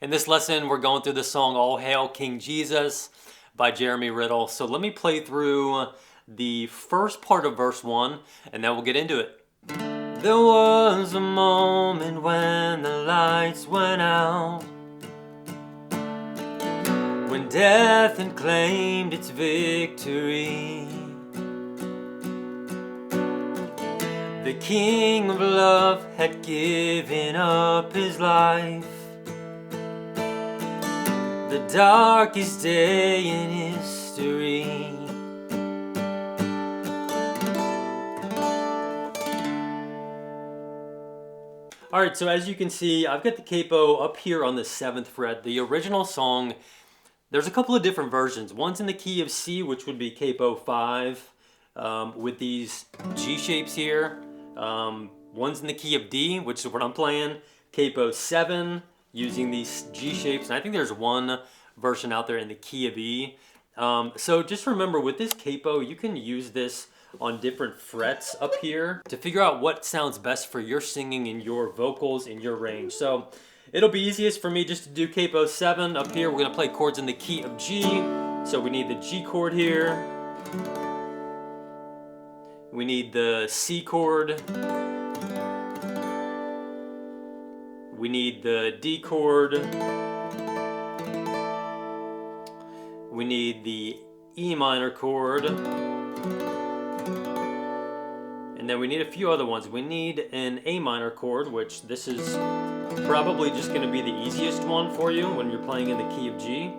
In this lesson, we're going through the song All Hail King Jesus by Jeremy Riddle. So let me play through the first part of verse 1 and then we'll get into it. There was a moment when the lights went out, when death had claimed its victory. The King of Love had given up his life, the darkest day in history. Alright, so as you can see, I've got the capo up here on the 7th fret. The original song, there's a couple of different versions. One's in the key of C, which would be capo 5, with these G shapes here. One's in the key of D, which is what I'm playing, capo 7, using these G shapes, and I think there's one version out there in the key of E. So just remember, with this capo, you can use this on different frets up here to figure out what sounds best for your singing and your vocals in your range. So it'll be easiest for me just to do capo 7 up here. We're gonna play chords in the key of G. So we need the G chord here. We need the C chord. We need the D chord. We need the E minor chord. And then we need a few other ones. We need an A minor chord, which this is probably just going to be the easiest one for you when you're playing in the key of G.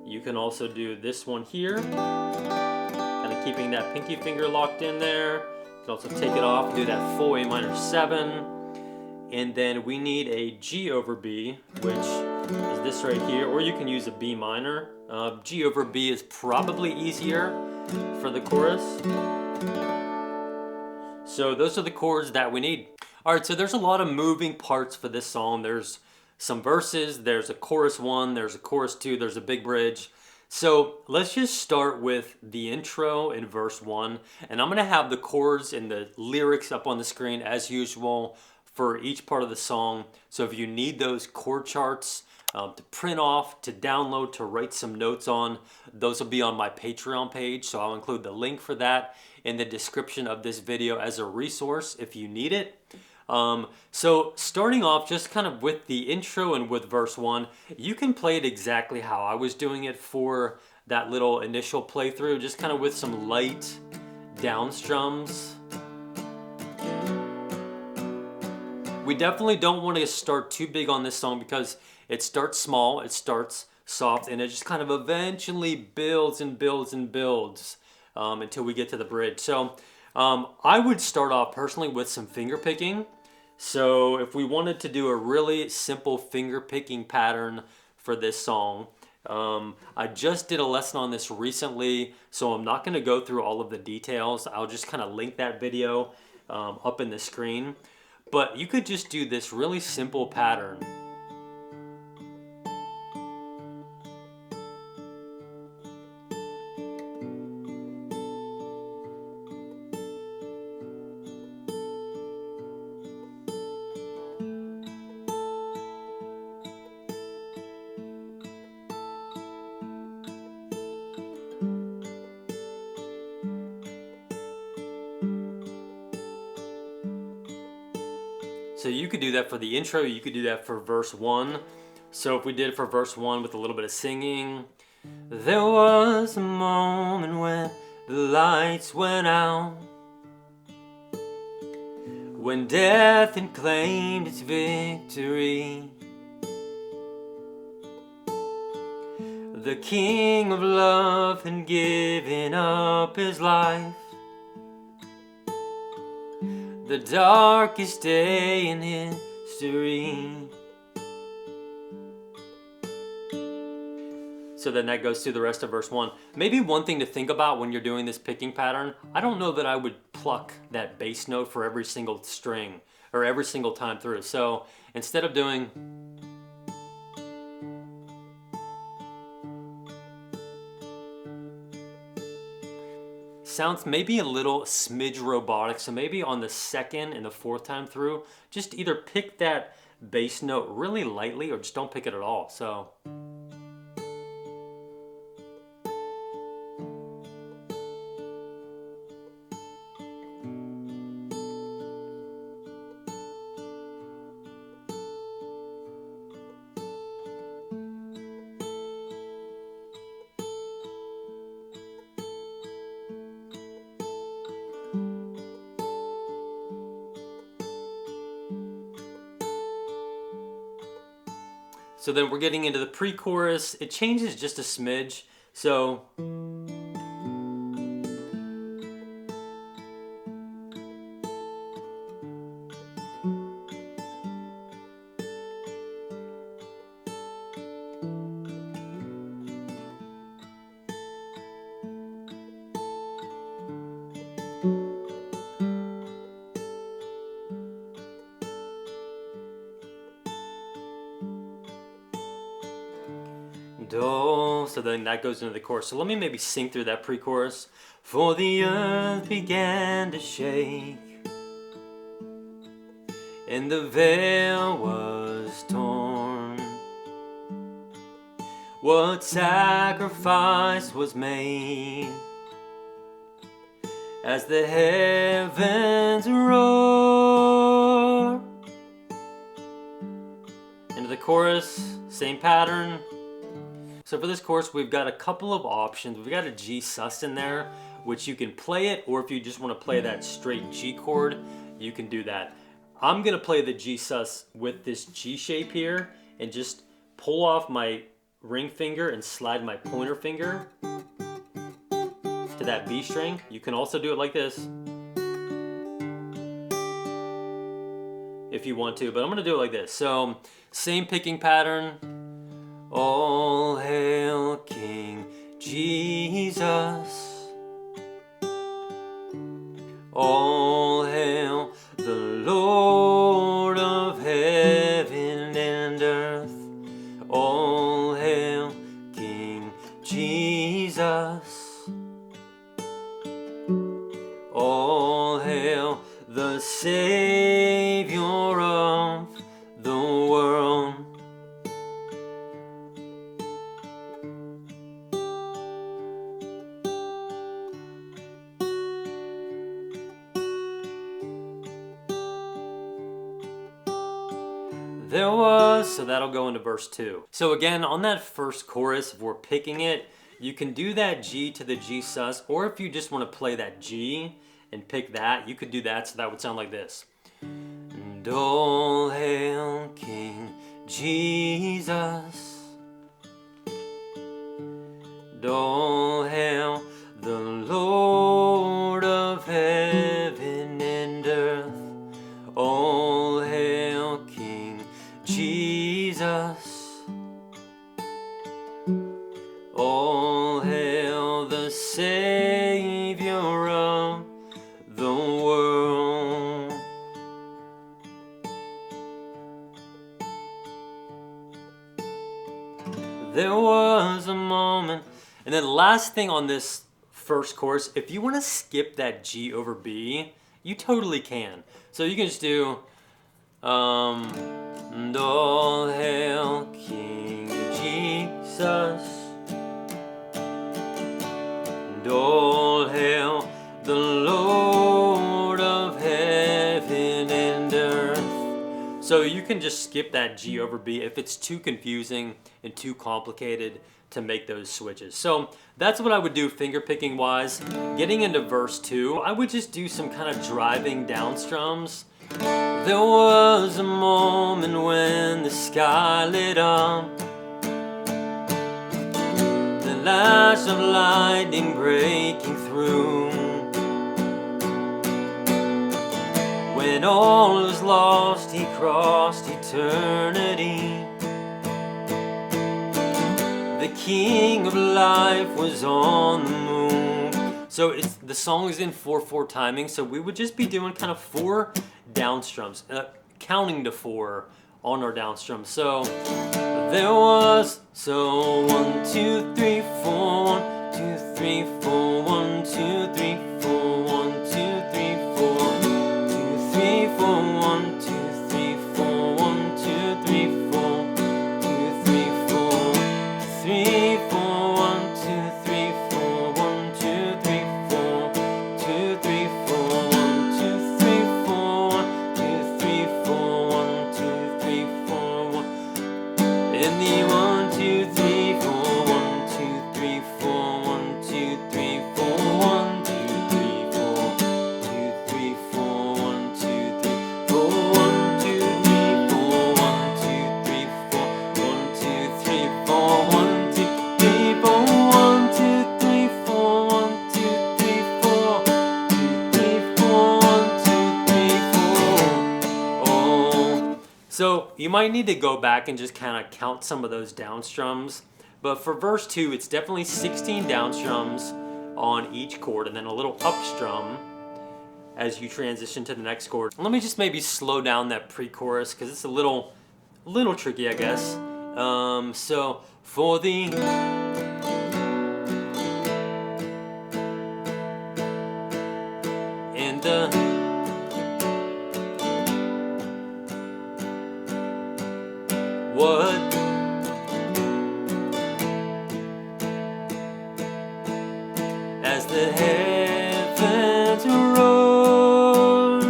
You can also do this one here, kind of keeping that pinky finger locked in there. You can also take it off and do that full A minor 7. And then we need a G over B, which is this right here, or you can use a B minor. G over B is probably easier for the chorus. So those are the chords that we need. All right, so there's a lot of moving parts for this song. There's some verses, there's a chorus 1, there's a chorus 2, there's a big bridge. So let's just start with the intro in verse 1, and I'm gonna have the chords and the lyrics up on the screen as usual for each part of the song. So if you need those chord charts to print off, to download, to write some notes on, those will be on my Patreon page. So I'll include the link for that in the description of this video as a resource if you need it. So starting off just kind of with the intro and with verse 1, you can play it exactly how I was doing it for that little initial playthrough, just kind of with some light down strums. We definitely don't want to start too big on this song because it starts small, it starts soft, and it just kind of eventually builds and builds and builds until we get to the bridge. So I would start off personally with some finger picking. So if we wanted to do a really simple finger picking pattern for this song, I just did a lesson on this recently, so I'm not going to go through all of the details. I'll just kind of link that video up in the screen. But you could just do this really simple pattern. So you could do that for the intro, you could do that for verse 1. So if we did it for verse 1 with a little bit of singing. There was a moment when the lights went out, when death had claimed its victory. The King of Love had given up his life, the darkest day in history. So then that goes through the rest of verse 1. Maybe one thing to think about when you're doing this picking pattern, I don't know that I would pluck that bass note for every single string or every single time through. So instead of doing sounds maybe a little smidge robotic, so maybe on the second and the fourth time through, just either pick that bass note really lightly or just don't pick it at all. So. So then we're getting into the pre-chorus. It changes just a smidge. So do, so then that goes into the chorus. So let me maybe sing through that pre-chorus. For the earth began to shake, and the veil was torn. What sacrifice was made as the heavens roar? Into the chorus, same pattern. So for this chorus, we've got a couple of options. We've got a G sus in there, which you can play it, or if you just want to play that straight G chord, you can do that. I'm gonna play the G sus with this G shape here and just pull off my ring finger and slide my pointer finger to that B string. You can also do it like this if you want to, but I'm gonna do it like this. So same picking pattern. All hail King Jesus. All hail the Lord of heaven and earth. All hail King Jesus. All hail the Savior of the world. There was, so that'll go into verse 2. So again, on that first chorus, if we're picking it, you can do that G to the G sus, or if you just want to play that G and pick that, you could do that, so that would sound like this. And all hail King Jesus. And all hail the Lord of heaven and earth. All hail King Jesus. All hail the Savior of the world. There was a moment. And then last thing on this first chorus, if you want to skip that G over B, you totally can. So you can just do and all hail King Jesus, and all hail the Lord of heaven and earth. So you can just skip that G over B if it's too confusing and too complicated to make those switches. So that's what I would do finger picking wise. Getting into verse 2, I would just do some kind of driving down strums. There was a moment when the sky lit up, the lash of lightning breaking through. When all was lost, he crossed eternity. The King of Life was on the move. So the song is in 4/4 timing, so we would just be doing kind of 4 down strums, counting to 4 on our down strums. So there was, so 1, 2, 3, 4, 1, 2, 3, 4, 1, 2, 3, 4, 1, 2, 3, 4, 2, 3, 4, 1, 2, 3, 4, 1, 2, In the 1, 2, 3, 4, 1, 2, 3, 4, 1, 2, 3, 4, 1, 2, 3, 4, 2, 3, 4, 1, 2, 3, 4, 1, 2, 3, 4, 1, 2, 3, 4, 1, 2, 3, 4, 1, 2, 3, 4, 1, 2, 3, 4, 1, 2, 3, 4, 2, 3, 4, 1, 2, 3, 4. Oh. So you might need to go back and just kind of count some of those down strums. But for verse 2, it's definitely 16 down strums on each chord and then a little up strum as you transition to the next chord. Let me just maybe slow down that pre-chorus because it's a little tricky, I guess. So for the and what as the heavens roar,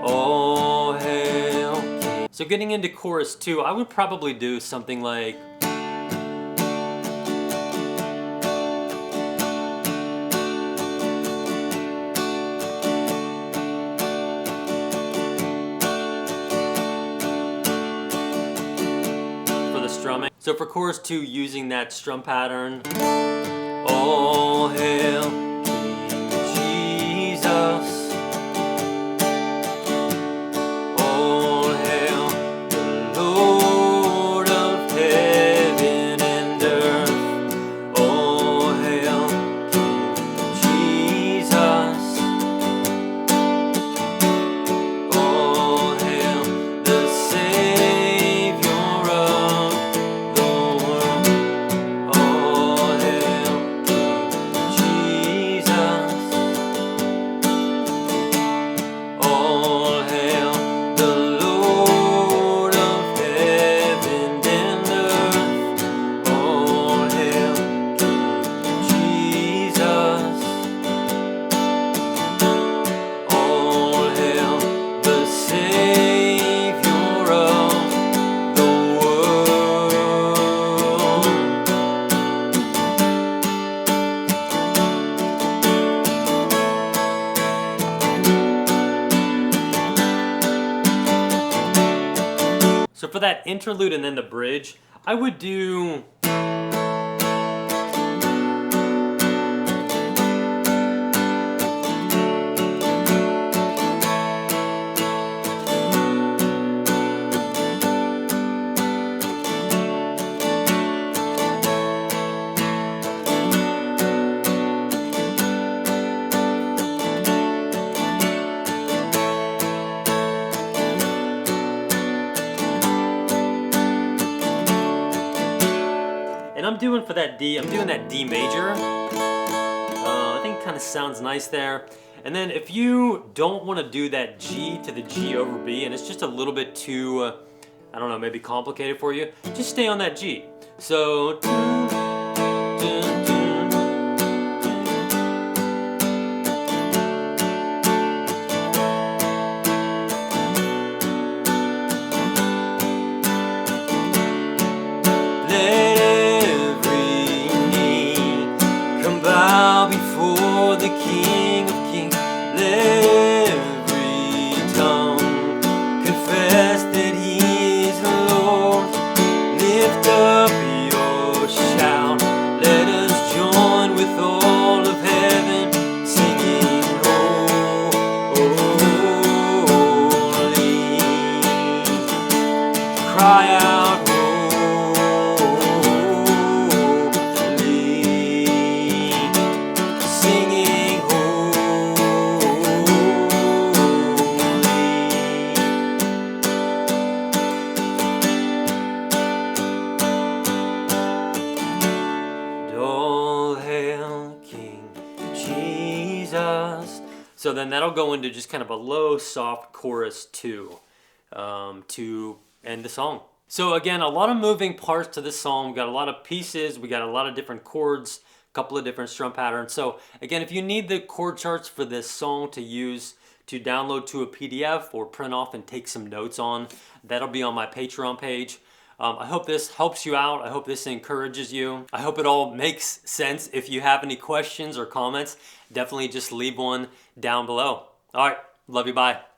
all hail King. So getting into chorus 2, I would probably do something like strumming. So for chorus 2, using that strum pattern, all hail King Jesus, all hail the Lord of heaven and earth, all hail King Jesus, all hail the Savior of So for that interlude and then the bridge, I would do and I'm doing for that D, I'm doing that D major. I think it kind of sounds nice there. And then if you don't want to do that G to the G over B, and it's just a little bit too, I don't know, maybe complicated for you, just stay on that G. So, before the King of Kings, let every tongue confess that He is Lord. Lift up your shout, let us join with all of heaven, singing holy. Cry out, so then that'll go into just kind of a low, soft chorus 2 to end the song. So again, a lot of moving parts to this song. We got a lot of pieces. We got a lot of different chords, a couple of different strum patterns. So again, if you need the chord charts for this song to use to download to a PDF or print off and take some notes on. That'll be on my Patreon page. I hope this helps you out. I hope this encourages you. I hope it all makes sense. If you have any questions or comments, definitely just leave one down below. All right, love you, bye.